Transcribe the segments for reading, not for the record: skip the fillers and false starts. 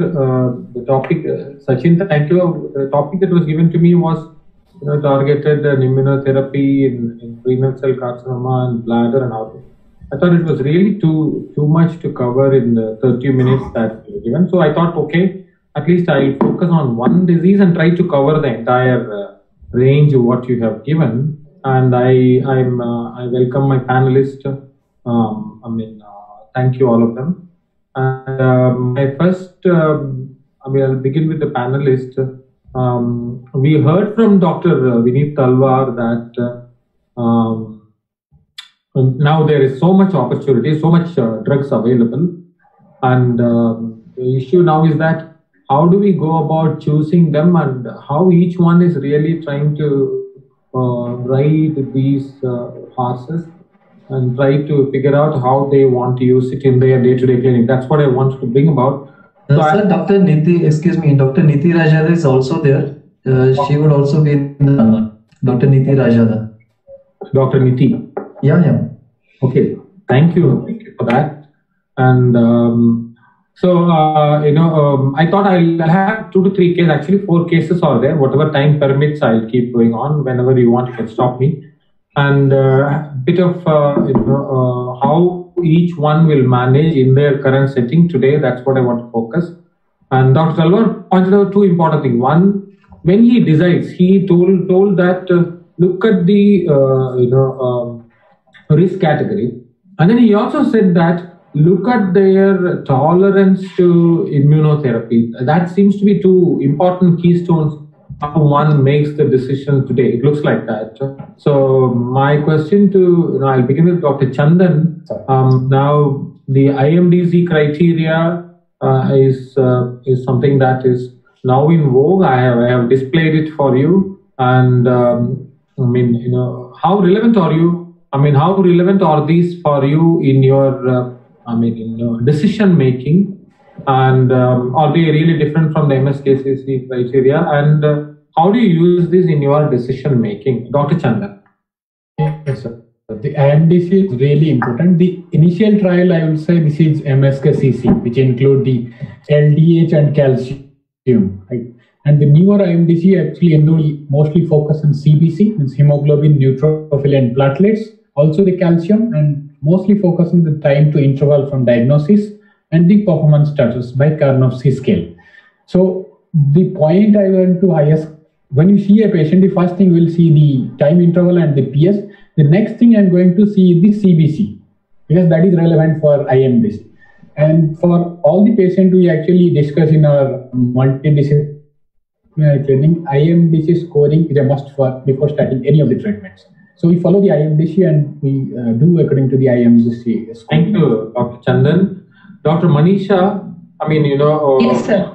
the topic, Sachin, thank you. The topic that was given to me was targeted immunotherapy in renal cell carcinoma and bladder and all. I thought it was really too much to cover in the 30 minutes that we were given. So I thought, okay, at least I'll focus on one disease and try to cover the entire range of what you have given. And I welcome my panelists. Thank you all of them. And my first, I'll begin with the panelist. We heard from Dr. Vineet Talwar that now there is so much opportunity, so much drugs available, and the issue now is that how do we go about choosing them, and how each one is really trying to ride these horses and try to figure out how they want to use it in their day-to-day clinic. That's what I wanted to bring about. So sir, Dr. Niti Rajada is also there. She would also be in the Dr. Niti Rajada. Dr. Niti? Yeah. Okay, thank you for that. And I thought I'll have 2 to 3 cases, actually 4 cases are there. Whatever time permits, I'll keep going on. Whenever you want, you can stop me. And a bit of how each one will manage in their current setting today. That's what I want to focus. And Dr. Talwar pointed out 2 important things. One, when he decides, he told that look at the risk category, and then he also said that look at their tolerance to immunotherapy. That seems to be 2 important keystones how one makes the decision today. It looks like that. So my question to, I'll begin with Dr. Chandan. Now the IMDC criteria is something that is now in vogue. I have displayed it for you, and how relevant are you? How relevant are these for you in your decision making, and are they really different from the MSKCC criteria, and how do you use this in your decision making? Dr. Chandan. Yes, sir. The IMDC is really important. The initial trial, I would say, this is MSKCC, which include the LDH and calcium. Right? And the newer IMDC actually mostly focus on CBC, means hemoglobin, neutrophil, and platelets. Also the calcium, and mostly focus on the time to interval from diagnosis and the performance status by Karnofsky scale. So the point I want to highest, when you see a patient, the first thing we'll see the time interval and the PS. The next thing I'm going to see is the CBC, because that is relevant for IMDC. And for all the patients we actually discuss in our multidisciplinary clinic, IMDC scoring is a must for before starting any of the treatments. So we follow the IMDC and we do according to the IMDC scoring. Thank you, Dr. Chandan. Dr. Manisha, yes, sir.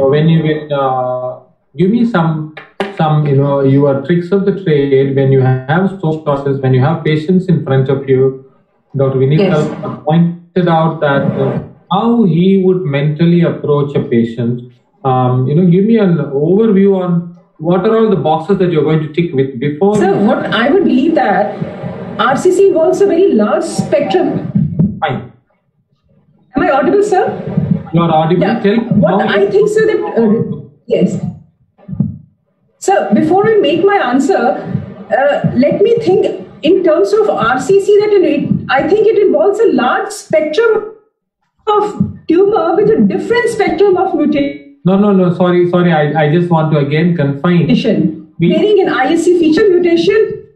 When you will give me some your tricks of the trade when you have sources, when you have patients in front of you. Dr. Vineet pointed out that how he would mentally approach a patient. Give me an overview on what are all the boxes that you're going to tick with before. Sir, what I would believe that RCC involves a very large spectrum. Fine. Am I audible, sir? You're audible. Yeah. Tell what I think, sir, that yes. Sir, before I make my answer, let me think in terms of RCC that I think it involves a large spectrum of tumor with a different spectrum of mutation. No, sorry. I just want to again confine. Varying in ISC feature mutation.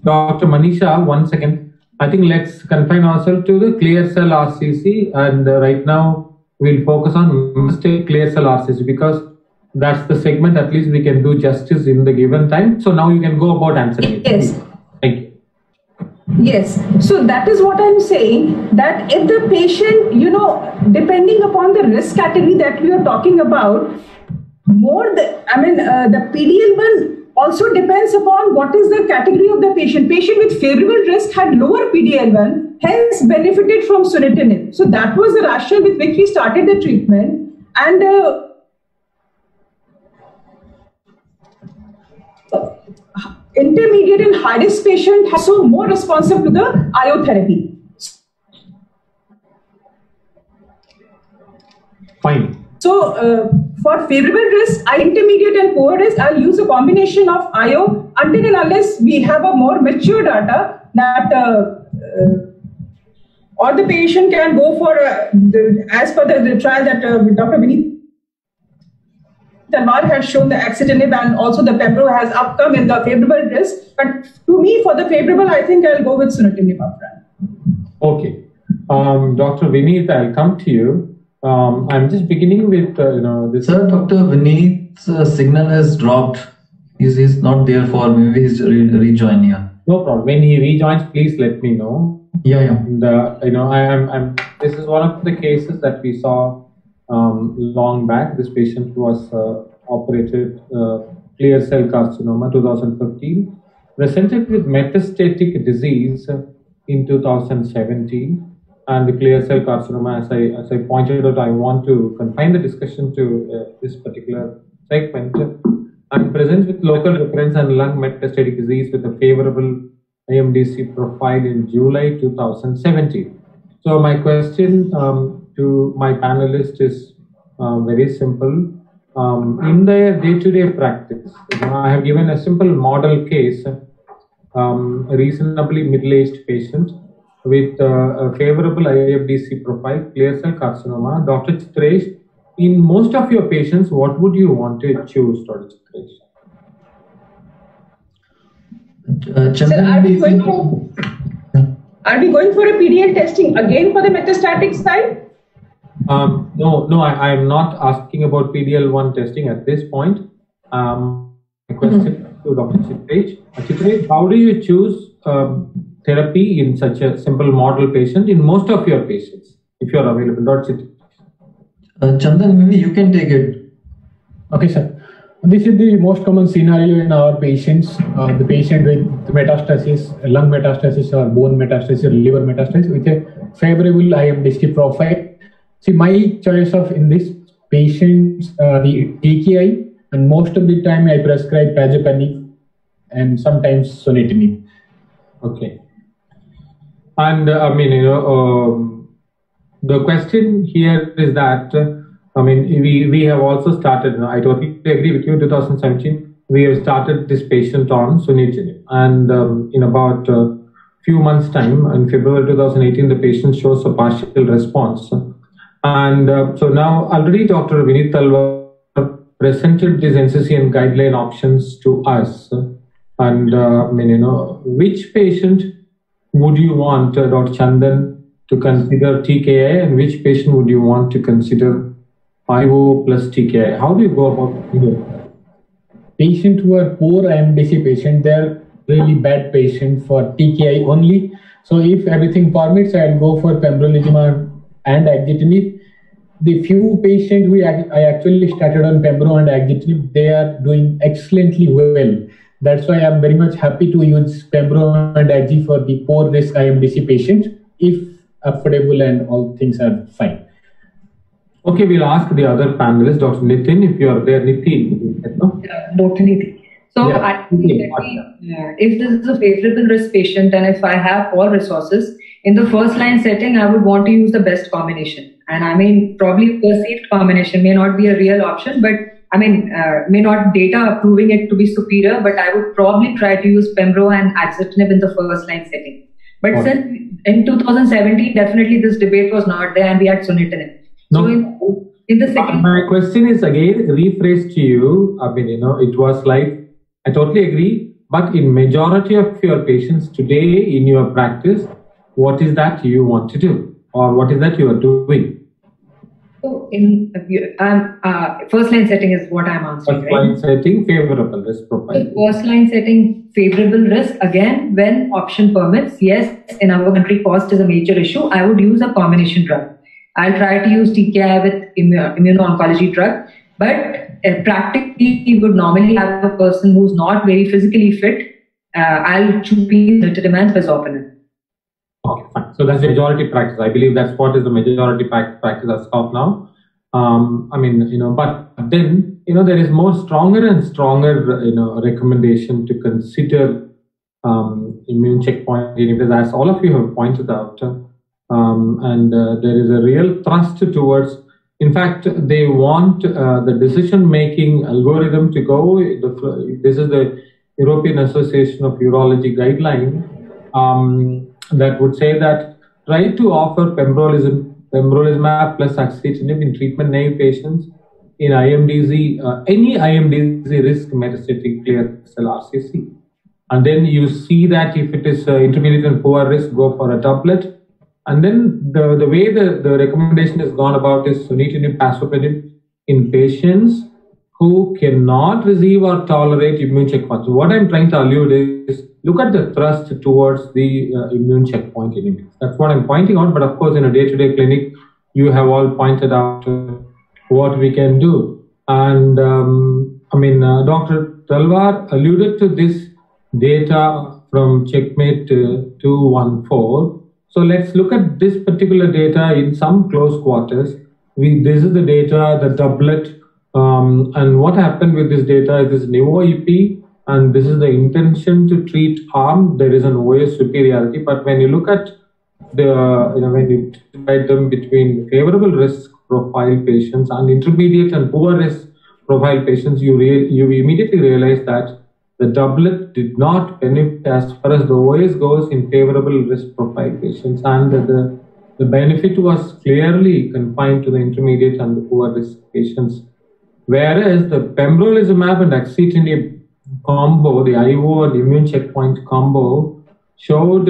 Dr. Manisha, 1 second. I think let's confine ourselves to the clear cell RCC, and right now we'll focus on clear cell RCC because that's the segment at least we can do justice in the given time. So now you can go about answering it. Yes. Thank you. Yes. So that is what I'm saying, that if the patient, depending upon the risk category that we are talking about, the PD-L1 also depends upon what is the category of the patient. Patient with favorable risk had lower PD-L1, hence benefited from sunitinib. So that was the rationale with which we started the treatment. And intermediate and high risk patient has so more responsive to the IO therapy. Fine. So for favorable risk, intermediate and poor risk, I'll use a combination of IO until and unless we have a more mature data that or the patient can go for, as per the trial that Dr. Vineet Talwar has shown, the axitinib and also the pembro has upcome in the favorable risk. But to me, for the favorable, I think I'll go with sunitinib upfront. Okay. Dr. Vineet, I'll come to you. I'm just beginning with, this. Sir, Dr. Vineet's signal has dropped. He's not there for maybe he's rejoin. Yeah. No problem. When he rejoins, please let me know. Yeah. And, I'm. This is one of the cases that we saw long back. This patient was operated clear cell carcinoma 2015, presented with metastatic disease in 2017. And the clear cell carcinoma, as I pointed out, I want to confine the discussion to this particular segment, and presents with local recurrence and lung metastatic disease with a favorable IMDC profile in July 2017. So my question to my panelists is very simple. In their day-to-day practice, I have given a simple model case, a reasonably middle-aged patient with a favorable IFDC profile, clear cell carcinoma. Dr. Chitresh, in most of your patients, what would you want to choose, Dr. Chitresh? Sir, are we going for a PDL testing again for the metastatic side? No, I am not asking about PDL1 testing at this point. My question to Dr. Chitresh. Chitresh, how do you choose therapy in such a simple model patient in most of your patients, if you are available? Dr. Chitresh. Chandan, maybe you can take it. Okay, sir. This is the most common scenario in our patients. The patient with metastasis, lung metastasis or bone metastasis or liver metastasis with a favorable IMDC profile. See, my choice of in this patient, the TKI, and most of the time I prescribe pazopanib and sometimes sunitinib. Okay. And the question here is that, we have also started, I totally agree with you, in 2017, we have started this patient on sunitinib. And in about a few months' time, in February 2018, the patient shows a partial response. And so now already Dr. Vineet Talwar presented these NCCN guideline options to us. And which patient would you want, Dr. Chandan, to consider TKI, and which patient would you want to consider IO plus TKI? How do you go about it? Patients who are poor IMDC patient, they're really bad patient for TKI only. So if everything permits, I'll go for pembrolizumab and axitinib. The few patients I actually started on pembro and axitinib, they are doing excellently well. That's why I'm very much happy to use pembro and axi for the poor risk IMDC patient if affordable and all things are fine. Okay, we'll ask the other panelists, Dr. Nitin, if you are there. Nitin. Dr. Nitin. So yeah. If this is a favorable risk patient and if I have all resources, in the first line setting, I would want to use the best combination. And probably perceived combination may not be a real option, but may not data proving it to be superior, but I would probably try to use pembro and axitinib in the first line setting. But since in 2017, definitely this debate was not there and we had sunitinib. No. So in the second... My question is again rephrased to you. It was like, I totally agree, but in majority of your patients today in your practice, what is that you want to do? Or what is that you are doing? So in first line setting is what I'm answering. First line setting, favorable risk profile. First line setting, favorable risk. Again, when option permits, yes, in our country cost is a major issue. I would use a combination drug. I'll try to use TKI with immuno-oncology drug. But practically, you would normally have a person who's not very physically fit. I'll choose sunitinib and pazopanib. Okay, fine. So that's the majority practice. I believe that's what is the majority practice as of now. But then, there is more stronger and stronger, recommendation to consider immune checkpoint inhibitors, as all of you have pointed out. And there is a real thrust towards In fact, they want the decision-making algorithm to go. This is the European Association of Urology guideline that would say that try to offer pembrolizumab plus axitinib in treatment-naive patients in IMDZ, any IMDZ risk metastatic clear cell RCC. And then you see that if it is intermediate and poor risk, go for a doublet. And then the way the recommendation is gone about is sunitinib, pazopanib in patients who cannot receive or tolerate immune checkpoints. So what I'm trying to allude is look at the thrust towards the immune checkpoint inhibitors. That's what I'm pointing out. But of course, in a day-to-day clinic, you have all pointed out what we can do. And Dr. Talwar alluded to this data from Checkmate 214. So let's look at this particular data in some close quarters. This is the data, the doublet, and what happened with this data is this Nivo-EP, and this is the intention to treat arm. There is an OS superiority, but when you look at when you divide them between favorable risk profile patients and intermediate and poor risk profile patients, you immediately realize that the doublet did not benefit as far as the OS goes in favorable risk profile patients, and the benefit was clearly confined to the intermediate and the poor risk patients. Whereas the pembrolizumab and axitinib combo, the IO and immune checkpoint combo, showed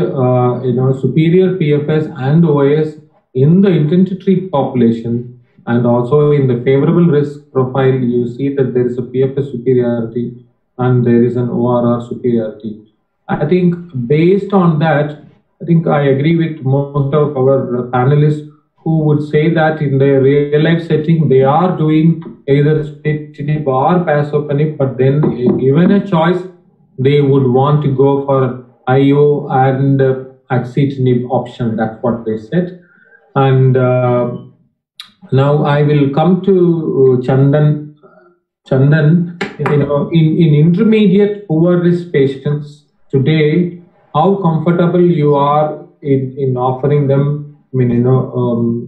superior PFS and OS in the intent to treat population, and also in the favorable risk profile, you see that there is a PFS superiority and there is an ORR superiority. I think based on that, I think I agree with most of our panelists who would say that in the real life setting, they are doing either sunitinib or pazopanib, but then given a choice, they would want to go for IO and axitinib option. That's what they said. And now I will come to Chandan. Chandan, in intermediate poor risk patients today, how comfortable you are in offering them,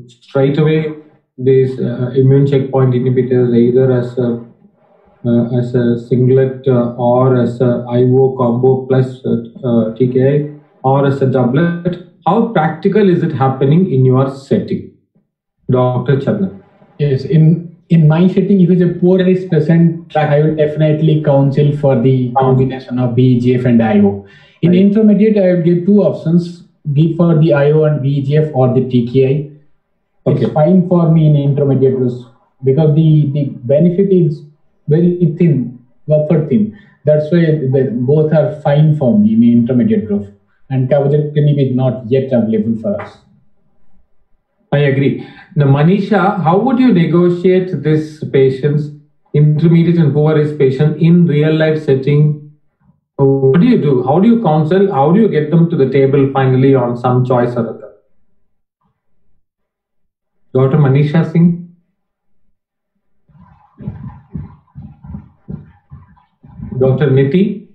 straight away these immune checkpoint inhibitors, either as a singlet or as a IO combo plus TKI, or as a doublet. How practical is it happening in your setting, Dr. Chandan? Yes, in my setting, if it's a poor risk patient, I will definitely counsel for the combination of VEGF and IO. In intermediate, I will give two options: give for the IO and VEGF or the TKI. Okay. It's fine for me in intermediate risk because the benefit is very thin, buffer thin. That's why both are fine for me in intermediate group. And cabozantinib is not yet available for us. I agree. Now, Manisha, how would you negotiate this patients, intermediate and poor risk patient in real life setting? What do you do? How do you counsel? How do you get them to the table finally on some choice or other? Dr. Manisha Singh? Dr. Niti?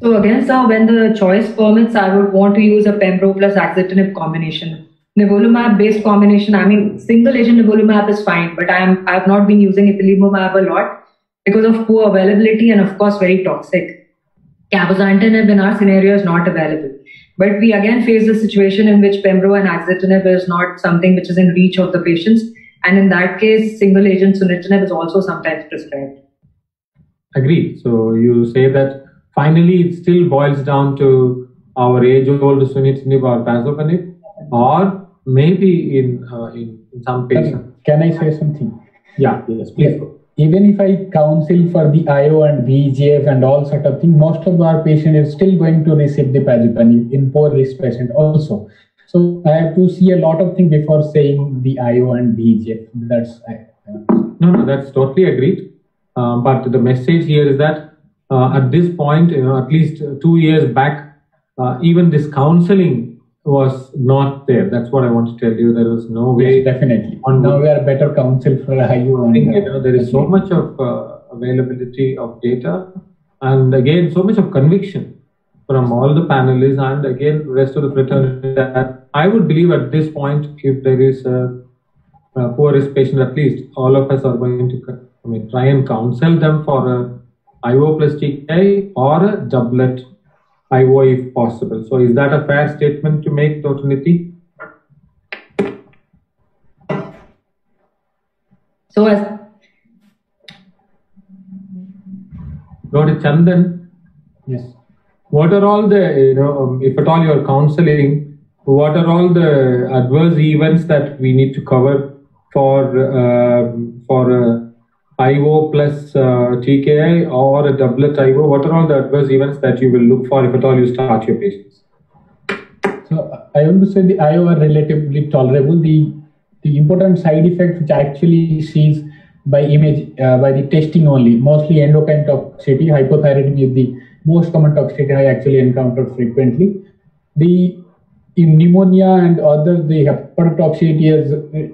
So again, sir, when the choice permits, I would want to use a pembro plus axitinib combination. Nivolumab based combination, single agent nivolumab is fine, but I have not been using ipilimumab a lot because of poor availability and of course very toxic. Cabozantinib in our scenario is not available. But we again face the situation in which pembro and axitinib is not something which is in reach of the patients. And in that case, single agent sunitinib is also sometimes prescribed. Agreed. So you say that finally it still boils down to our age-old sunitinib or pazopanib, or maybe in some patients. Can I say something? Yeah, yes, please. Yes. Even if I counsel for the IO and VEGF and all sort of things, most of our patients are still going to receive the pazopanib in poor risk patient also. So I have to see a lot of things before saying the IO and VEGF. No, that's totally agreed. But the message here is that at this point, at least 2 years back, even this counseling was not there. That's what I want to tell you. There was no way. Yes, definitely. Now we are better counsel for IO. I think there is so much of availability of data, and again so much of conviction from all the panelists, and again rest of the fraternity, that I would believe at this point, if there is a poorest patient, at least all of us are going to try and counsel them for a IO plus TKI or a doublet IO if possible. So is that a fair statement to make, Dr. Niti? So as Dr. Chandan, Yes. what are all the, if at all you are counseling, what are all the adverse events that we need to cover for IO plus TKI or a doublet IO? What are all the adverse events that you will look for if at all you start your patients? So I want to say the IO are relatively tolerable. The important side effect which actually sees by image by the testing only, mostly endocrine toxicity, hypothyroidism is the most common toxicity I actually encountered frequently. In pneumonia and others, the hepatotoxicity is,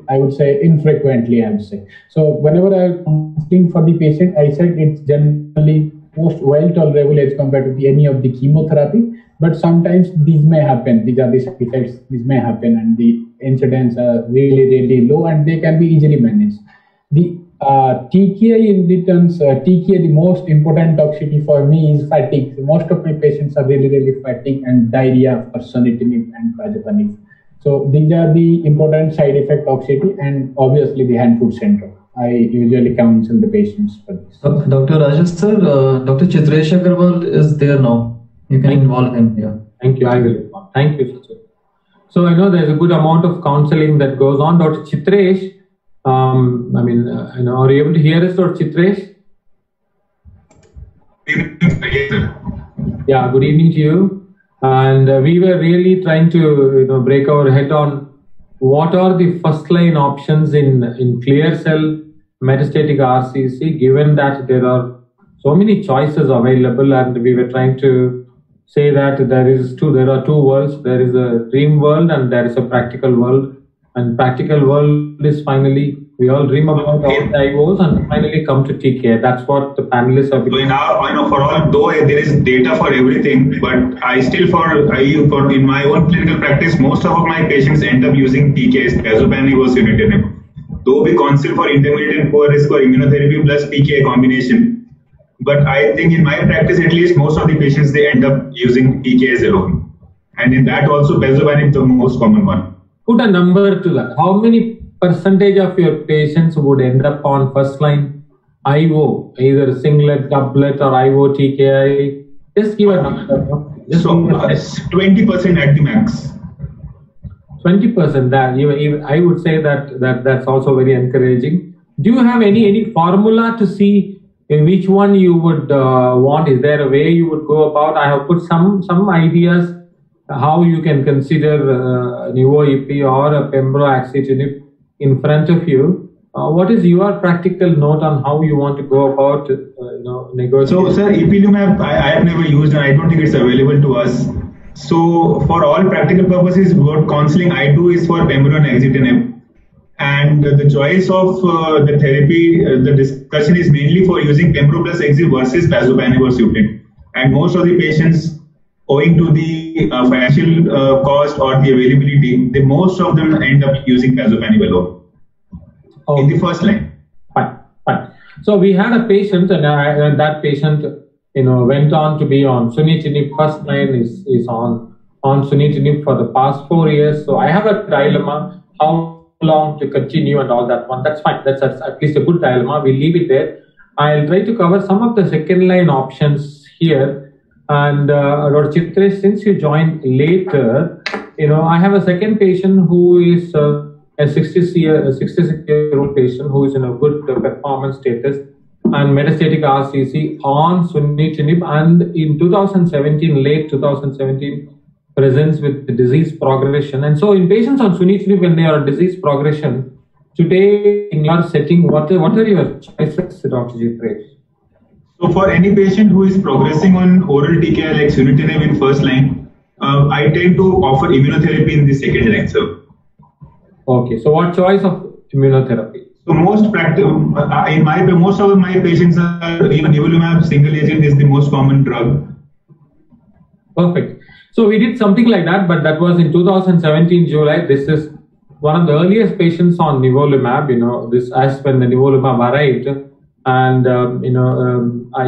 I would say, infrequently, I would say. So whenever I'm counseling for the patient, I said it's generally most well tolerable as compared to any of the chemotherapy. But sometimes these may happen. These are the side effects. These may happen, and the incidence are really, really low, and they can be easily managed. The TKI in returns, TKI, the most important toxicity for me is fatigue. Most of my patients are really, really fatigued and diarrhea for sunitinib and pazopanib. So these are the important side effect toxicity, and obviously the hand-foot syndrome. I usually counsel the patients for this. Dr. Rajesh sir, Dr. Chitresh Agarwal is there now. You can involve him here. Thank you. I will involve. Thank you, Sachin. So I know there's a good amount of counseling that goes on. Dr. Chitresh, are you able to hear us, Dr. Chitresh? Yeah, good evening to you. And we were really trying to break our head on what are the first line options in clear cell metastatic RCC, given that there are so many choices available, and we were trying to say that there are two worlds. There is a dream world and there is a practical world. And practical world is finally, we all dream about all the IOs and finally come to TKI. That's what the panelists have been. So for all, though there is data for everything, but I still in my own clinical practice, most of my patients end up using TKIs, pazopanib or sunitinib. Though we counsel for intermediate and poor risk or immunotherapy plus TKI combination. But I think in my practice, at least most of the patients, they end up using TKIs alone. And in that also, pazopanib is the most common one. Put a number to that. How many percentage of your patients would end up on first line IO, either singlet, doublet, or IO TKI? Just give a number. So 20% at the max. 20%. That even I would say that's also very encouraging. Do you have any formula to see in which one you would want? Is there a way you would go about? I have put some ideas how you can consider nivo-ipi or a pembro-axitinib in front of you. What is your practical note on how you want to go about negotiating? So sir, ipilimumab I have never used, and I don't think it's available to us. So for all practical purposes, what counseling I do is for pembro and axitinib. And the choice of the therapy, the discussion is mainly for using pembro plus axi versus pazopanib or suitinib. And most of the patients, owing to the financial cost or the availability, most of them end up using pazopanib alone in the first line. Fine. So we had a patient, and that patient, went on to be on sunitinib. First line is on sunitinib for the past 4 years. So I have a dilemma: how long to continue and all that one. That's fine. That's at least a good dilemma. We'll leave it there. I'll try to cover some of the second line options here. And Dr. Chitresh, since you joined later, I have a second patient who is a 66-year-old patient who is in a good performance status and metastatic RCC on sunitinib, and in 2017, late 2017, presents with the disease progression. And so in patients on sunitinib, when they are disease progression, today in your setting, what are your choices, Dr. Chitresh? So for any patient who is progressing on oral TKI like sunitinib in first line, I tend to offer immunotherapy in the second line, sir. Okay, so what choice of immunotherapy? So most of my patients are even nivolumab single agent is the most common drug. Perfect. So we did something like that, but that was in 2017 July. This is one of the earliest patients on nivolumab. This as when the nivolumab arrived, and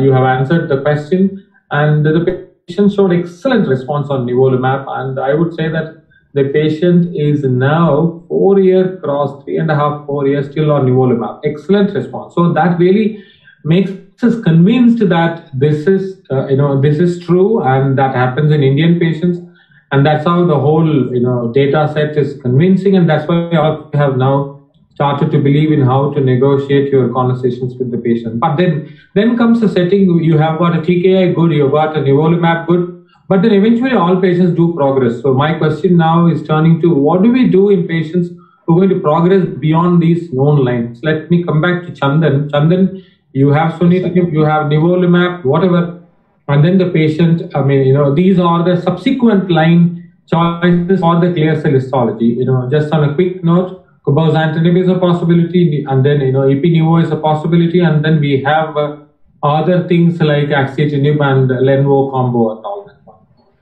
you have answered the question, and the patient showed excellent response on nivolumab, and I would say that the patient is now 4 year cross, 3.5, 4 years still on nivolumab. Excellent response. So that really makes us convinced that this is true, and that happens in Indian patients, and that's how the whole data set is convincing, and that's why we have now started to believe in how to negotiate your conversations with the patient. But then comes the setting. You have got a TKI good, you've got a nivolumab good. But then eventually all patients do progress. So my question now is turning to what do we do in patients who are going to progress beyond these known lines? Let me come back to Chandan. Chandan, you have sunitinib, you have nivolumab, whatever. And then the patient, these are the subsequent line choices for the clear cell histology. Just on a quick note, cabozantinib is a possibility, and then, ipi-nivo is a possibility, and then we have other things like axitinib and lenvo combo and all that.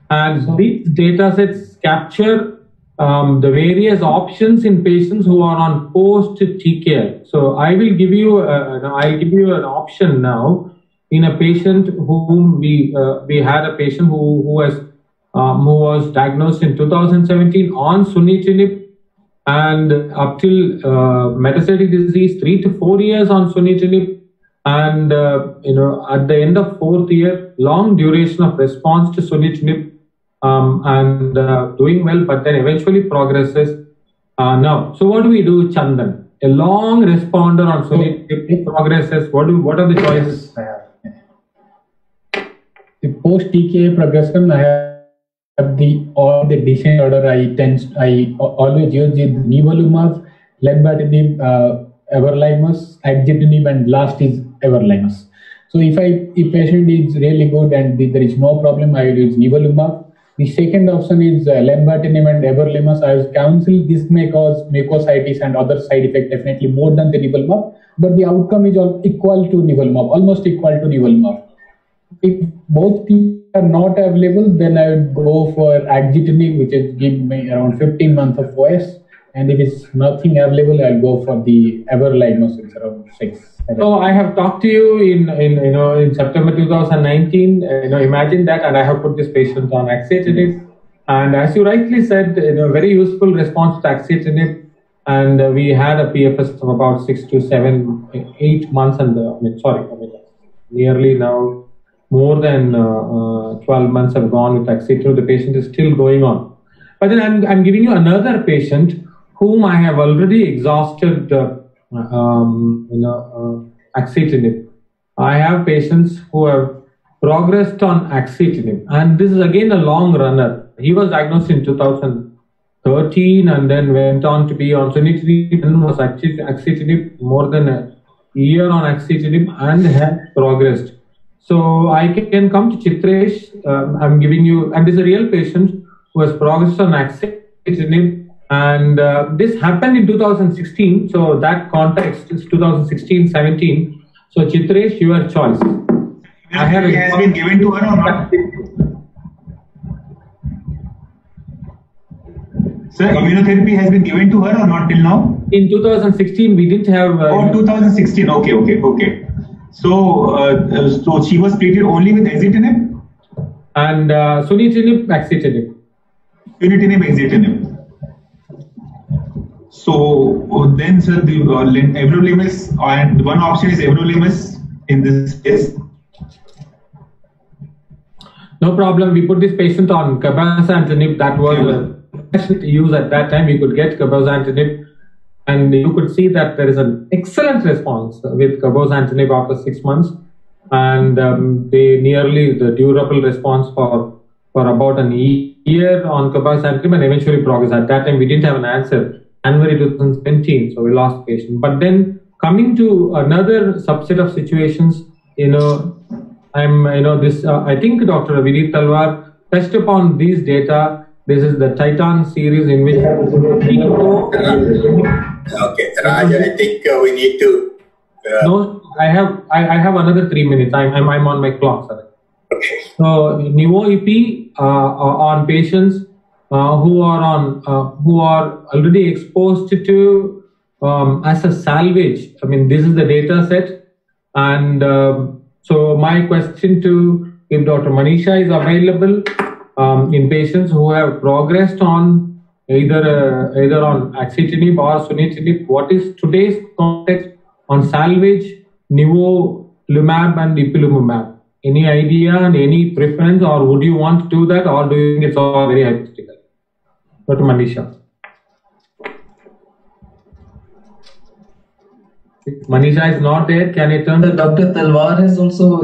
And these data sets capture the various options in patients who are on post TKI. So I will give you, I'll give you an option now in a patient whom we had a patient who was diagnosed in 2017 on sunitinib, and up till metastatic disease, 3 to 4 years on sunitinib, and at the end of 4th year, long duration of response to sunitinib. And doing well, but then eventually progresses now. So what do we do, Chandan? A long responder on sunitinib progresses. What are the choices? The post TKI progression, I have all the descent order. I always use the nivolumab, lenvatinib, everolimus, axitinib, and last is everolimus. So if patient is really good and there is no problem, I will use nivolumab. The second option is lenvatinib and everolimus. I will counsel this may cause mucositis and other side effects definitely more than the nivolumab, but the outcome is equal to nivolumab, almost equal to nivolumab. If both things are not available, then I would go for axitinib, which is give me around 15 months of OS. And if it's nothing available, I'll go for the everolimus, it's around 6. So I have talked to you in September 2019. Imagine that, and I have put this patient on axitinib, and as you rightly said, very useful response to axitinib, and we had a PFS of about 6 to 7, 8 months, and nearly now more than 12 months have gone with axitinib. The patient is still going on, but then I'm giving you another patient whom I have already exhausted. Axitinib. I have patients who have progressed on axitinib, and this is again a long runner. He was diagnosed in 2013 and then went on to be on sunitinib and was axitinib more than a year on axitinib and has progressed. So I can come to Chitresh. I'm giving you, and this is a real patient who has progressed on axitinib. And this happened in 2016, so that context is 2016-17. So Chitresh, your choice. Immunotherapy has been given to her or not? Sir, immunotherapy has been given to her or not till now? In 2016, we didn't have. 2016. Okay. So she was treated only with axitinib and sunitinib, axitinib. Sunitinib, axitinib. So then, sir, the everolimus, and one option is everolimus in this case. No problem. We put this patient on cabozantinib. That was used at that time. We could get cabozantinib, and you could see that there is an excellent response with cabozantinib after 6 months, and the durable response for about an year on cabozantinib, and eventually progress. At that time, we didn't have an answer. January 2017, so we lost patient. But then coming to another subset of situations, I think Dr. Vineet Talwar touched upon these data. This is the Titan series in which. Okay, Raj, I think we need to. No, I have another 3 minutes. I'm on my clock, sir. Okay. So Nivo EP on patients who are already exposed to as a salvage. I mean, this is the data set, and so my question to if Dr. Manisha is available in patients who have progressed on either on axitinib or sunitinib, what is today's context on salvage, nivolumab and ipilimumab? Any idea and any preference, or would you want to do that, or do you think it's all very hypothetical? Dr. Manisha. If Manisha is not there, can I turn? Dr. Talwar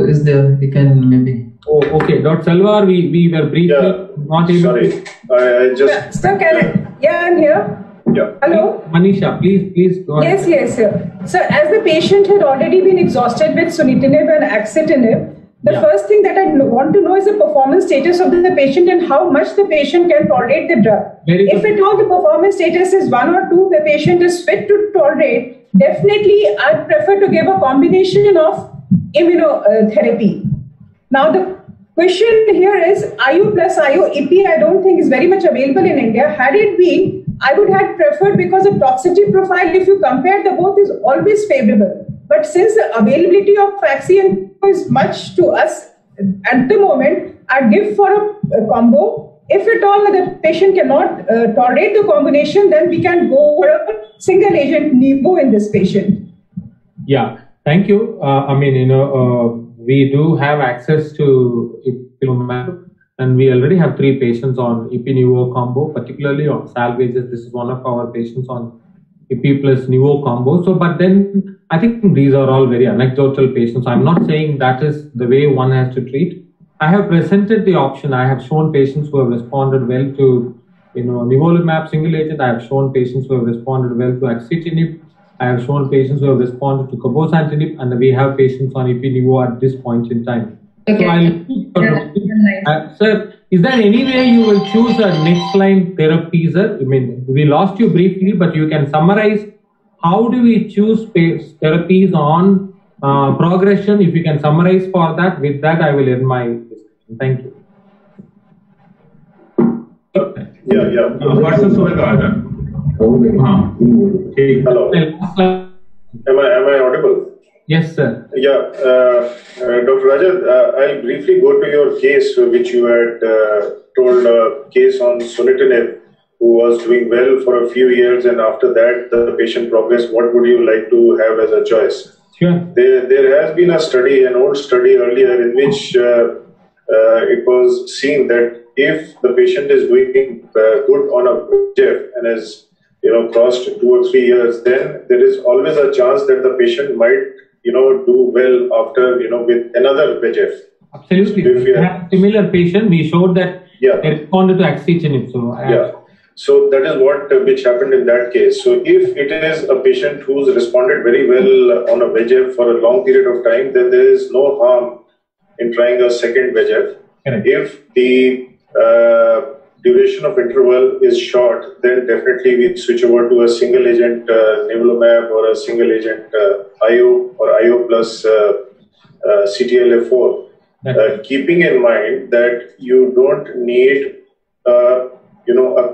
is there. He can maybe. Oh, okay. Dr. Talwar, we were briefly not able sorry. to. I just. Sir, can I? Yeah, I'm here. Yeah. Hello? Manisha, please go ahead. Yes, sir. So, as the patient had already been exhausted with sunitinib and axitinib, the first thing that I want to know is the performance status of the patient and how much the patient can tolerate the drug. If at all the performance status is 1 or 2, the patient is fit to tolerate, definitely I'd prefer to give a combination of immunotherapy. Now the question here is IO plus IO, IP I don't think is very much available in India. Had it been, I would have preferred, because the toxicity profile, if you compare the both, is always favorable. But since the availability of Faxi and is much to us at the moment, I'd give for a combo. If at all the patient cannot tolerate the combination, then we can go for a single agent Nivo in this patient. Yeah, thank you. We do have access to ipilimumab, and we already have 3 patients on ipi-nivo combo, particularly on salvages. This is one of our patients on ipi plus nivo combo. So, but then I think these are all very anecdotal patients. I'm not saying that is the way one has to treat. I have presented the option. I have shown patients who have responded well to nivolumab single agent. I have shown patients who have responded well to axitinib. I have shown patients who have responded to cabozantinib, and we have patients on ipi-nivo at this point in time. Okay. So sir, is there any way you will choose a next line therapy, sir? I mean, we lost you briefly, but you can summarize how do we choose therapies on progression? If you can summarize for that, with that I will end my discussion. Thank you. Hello. Am I audible? Yes, sir. Yeah, Dr. Rajat, I'll briefly go to your case, which you had told a case on sunitinib, who was doing well for a few years, and after that the patient progressed. What would you like to have as a choice? Sure. There has been an old study earlier, in which it was seen that if the patient is doing good on a VEGF and has crossed 2 or 3 years, then there is always a chance that the patient might do well after with another VEGF. Absolutely. So if we have similar patient. We showed that they responded to axitinib. So that is which happened in that case. So if it is a patient who's responded very well on a VEGF for a long period of time, then there is no harm in trying a second VEGF. Correct. If the duration of interval is short, then definitely we switch over to a single agent nivolumab or a single agent IO or IO plus CTLA4, keeping in mind that you don't need a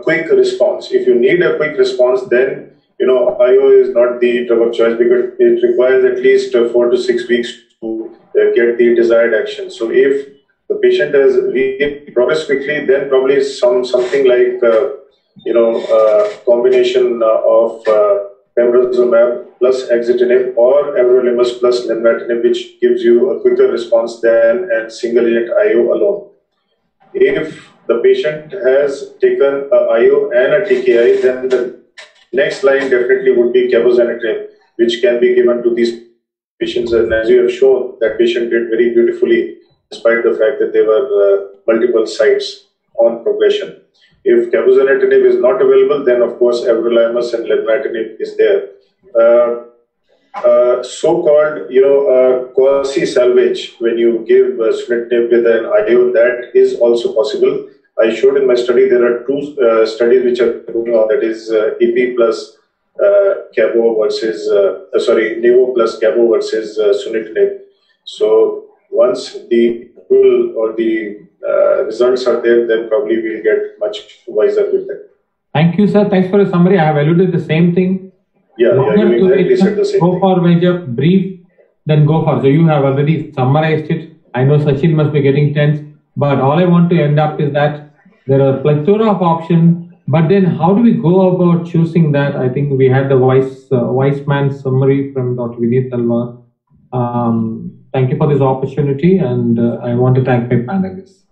quick response. If you need a quick response, then IO is not the drug of choice, because it requires at least 4 to 6 weeks to get the desired action. So if the patient has really progressed quickly, then probably something like combination of pembrolizumab plus axitinib or everolimus plus lenvatinib, which gives you a quicker response than a single agent IO alone. If the patient has taken a IO and a TKI, then the next line definitely would be cabozantinib, which can be given to these patients. And as you have shown, that patient did very beautifully, despite the fact that there were multiple sites on progression. If cabozantinib is not available, then of course everolimus and lenvatinib is there. So-called, quasi-salvage, when you give sunitinib with an IO, that is also possible. I showed in my study there are 2 studies which are going on, that is EP plus Cabo versus, Nivo plus Cabo versus sunitinib. So once the tool or the results are there, then probably we'll get much wiser with that. Thank you, sir. Thanks for the summary. I have alluded the same thing. Yeah, you exactly said the same Go thing. for major, brief, then go for. So you have already summarized it. I know Sachin must be getting tense, but all I want to end up is that there are a plethora of options, but then how do we go about choosing that? I think we had the wise man's summary from Dr. Vineet Talwar. Thank you for this opportunity, and I want to thank my panelists.